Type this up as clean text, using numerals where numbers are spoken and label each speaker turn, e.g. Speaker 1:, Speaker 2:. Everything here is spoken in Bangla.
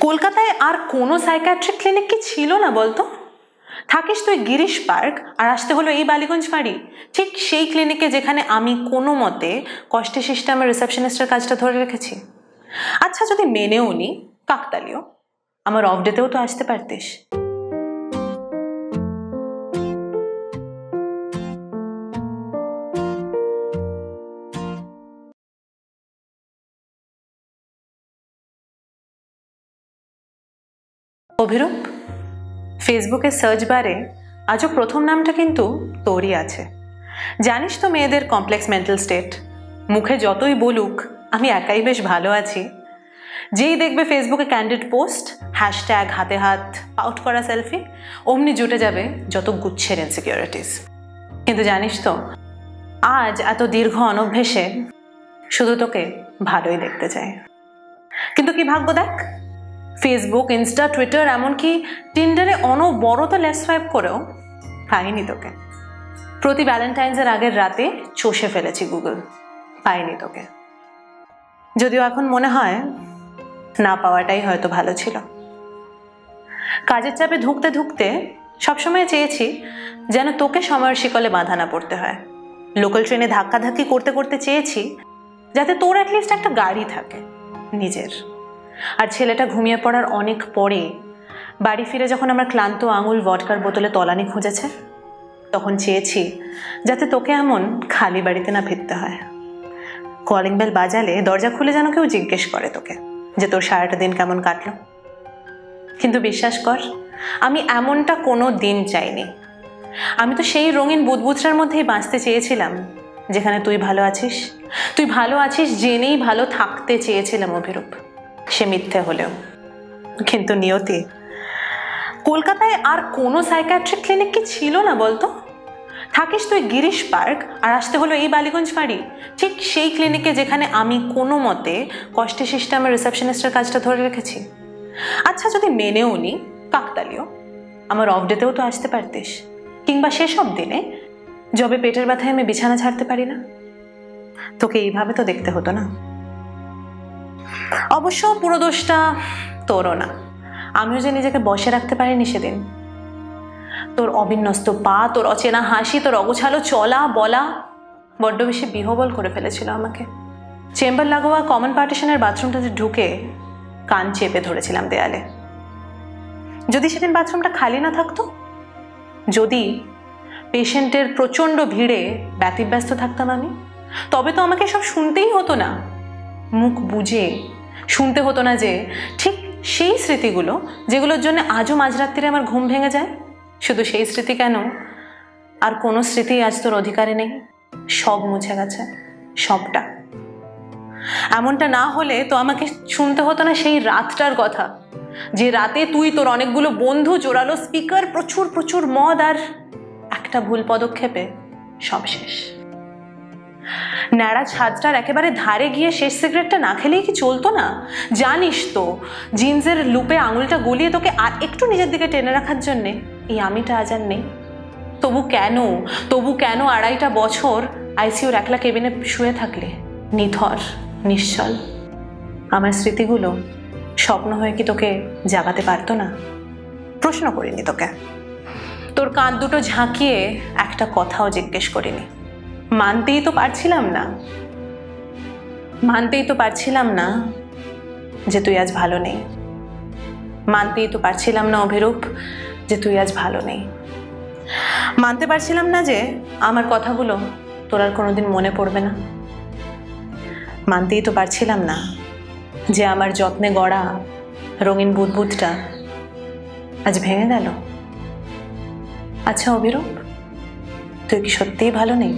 Speaker 1: কলকাতায় আর কোনো সাইকিয়াট্রিক ক্লিনিক কি ছিল না বলতো? থাকিস তুই গিরিশ পার্ক আর আসতে হলো এই বালিগঞ্জ ফাঁড়ি, ঠিক সেই ক্লিনিকে যেখানে আমি কোনো মতে কষ্টে শিষ্টে আমার রিসেপশনিস্টের কাজটা ধরে রেখেছি। আচ্ছা যদি মেনেও নি কাকতালীয়, আমার অফ ডেতেও তো আসতে পারতিস। অভিরূপ, ফেসবুকে সার্চ বারে আজও প্রথম নামটা কিন্তু তোরই আছে। জানিস তো মেয়েদের কমপ্লেক্স মেন্টাল স্টেট, মুখে যতই বলুক আমি একাই বেশ ভালো আছি, যেই দেখবে ফেসবুকে ক্যান্ডিড পোস্ট, হ্যাশট্যাগ হাতে হাত, পাউট করা সেলফি, অমনি জুটে যাবে যত গুচ্ছের ইনসিকিউরিটিস। কিন্তু জানিস তো আজ এত দীর্ঘ অনভ্যেসে শুধু তোকে ভালোই দেখতে চাই। কিন্তু কি ভাগ্য দেখ, ফেসবুক, ইনস্টা, টুইটার, এমনকি টিন্ডারে অনবরত লেফট সোয়াইপ করেও পাইনি তোকে। প্রতি ভ্যালেন্টাইন্সের আগের রাতে চষে ফেলেছি গুগল, পাইনি তোকে। যদিও এখন মনে হয় না পাওয়াটাই হয়তো ভালো ছিল। কাজের চাপে ধুঁকতে ধুঁকতে সবসময় চেয়েছি যেন তোকে সময়ের শিকলে বাঁধা না পড়তে হয়। লোকাল ট্রেনে ধাক্কাধাক্কি করতে করতে চেয়েছি যাতে তোর অ্যাটলিস্ট একটা গাড়ি থাকে নিজের। আর ছেলেটা ঘুমিয়ে পড়ার অনেক পরে বাড়ি ফিরে যখন আমার ক্লান্ত আঙুল ভডকার বোতলে তলানি খুঁজেছে, তখন চেয়েছি যাতে তোকে এমন খালি বাড়িতে না ফিরতে হয়। কলিং বেল বাজালে দরজা খুলে যেন কেউ জিজ্ঞেস করে তোকে যে তোর সারাটা দিন কেমন কাটলো। কিন্তু বিশ্বাস কর, আমি এমনটা কোনো দিন চাইনি। আমি তো সেই রঙিন বুদবুদটার মধ্যেই বাঁচতে চেয়েছিলাম যেখানে তুই ভালো আছিস। তুই ভালো আছিস জেনেই ভালো থাকতে চেয়েছিলাম অভিরূপ, সে মিথ্যে হলেও। কিন্তু নিয়তি, কলকাতায় আর কোনো সাইকিয়াট্রিক ক্লিনিক কি ছিল না বলতো? থাকিস তুই গিরিশ পার্ক আর আসতে হলো এই বালিগঞ্জ ফাঁড়ি, ঠিক সেই ক্লিনিকে যেখানে আমি কোনো মতে কষ্টে শিষ্টে আমার রিসেপশনিস্টের কাজটা ধরে রেখেছি। আচ্ছা যদি মেনেও নি কাকতালীয়, আমার অফ ডেতেও তো আসতে পারতিস, কিংবা সেসব দিনে যবে পেটের ব্যথায় আমি বিছানা ছাড়তে পারি না। তোকে এইভাবে তো দেখতে হতো না। অবশ্য পুরো দোষটা তোরও না, আমিও যে নিজেকে বসে রাখতে পারিনি সেদিন। তোর অবিন্যস্ত পা, তোর অচেনা হাসি, তোর অগোছালো চলা বলা বড্ড বেশি বিহবল করে ফেলেছিল আমাকে। চেম্বার লাগোয়া কমন পার্টিশনের বাথরুমটাতে ঢুকে কান চেপে ধরেছিলাম দেয়ালে। যদি সেদিন বাথরুমটা খালি না থাকতো, যদি পেশেন্টের প্রচণ্ড ভিড়ে ব্যতিব্যস্ত থাকতাম আমি, তবে তো আমাকে সব শুনতেই হতো না। মুখ বুজে শুনতে হতো না যে ঠিক সেই স্মৃতিগুলো যেগুলোর জন্য আজও মাঝরাত্রিরে আমার ঘুম ভেঙে যায়, শুধু সেই স্মৃতি কেন, আর কোনো স্মৃতি আজ তোর অধিকারে নেই, সব মুছে গেছে, সবটা। এমনটা না হলে তো আমাকে শুনতে হতো না সেই রাতটার কথা, যে রাতে তুই, তোর অনেকগুলো বন্ধু, জোরালো স্পিকার, প্রচুর প্রচুর মদ, আর একটা ভুল পদক্ষেপে সব শেষ। ন্যাড়া ছাদটার একেবারে ধারে গিয়ে শেষ সিগারেটটা না খেলেই কি চলতো না? জানিস তো জিন্সের লুপে আঙুলটা গলিয়ে তোকে আর একটু নিজের দিকে টেনে রাখার জন্যে এই আমিটা আজ আর নেই। তবু কেন 2.5 বছর আইসিইউর একলা কেবিনে শুয়ে থাকলে, নিথর নিশ্চল, আমার স্মৃতিগুলো স্বপ্ন হয়ে কি তোকে জাগাতে পারতো না? প্রশ্ন করিনি তোকে, তোর কাঁধ দুটো ঝাঁকিয়ে একটা কথাও জিজ্ঞেস করিনি। মানতেই তো পারছিলাম না যে তুই আজ ভালো নেই। মানতেই তো পারছিলাম না অভিরূপ যে তুই আজ ভালো নেই। মানতে পারছিলাম না যে আমার কথাগুলো তোর আর কোনোদিন মনে পড়বে না। মানতেই তো পারছিলাম না যে আমার যত্নে গড়া রঙিন বুদবুদটা আজ ভেঙে গেল। আচ্ছা অভিরূপ, তুই কি সত্যিই ভালো নেই?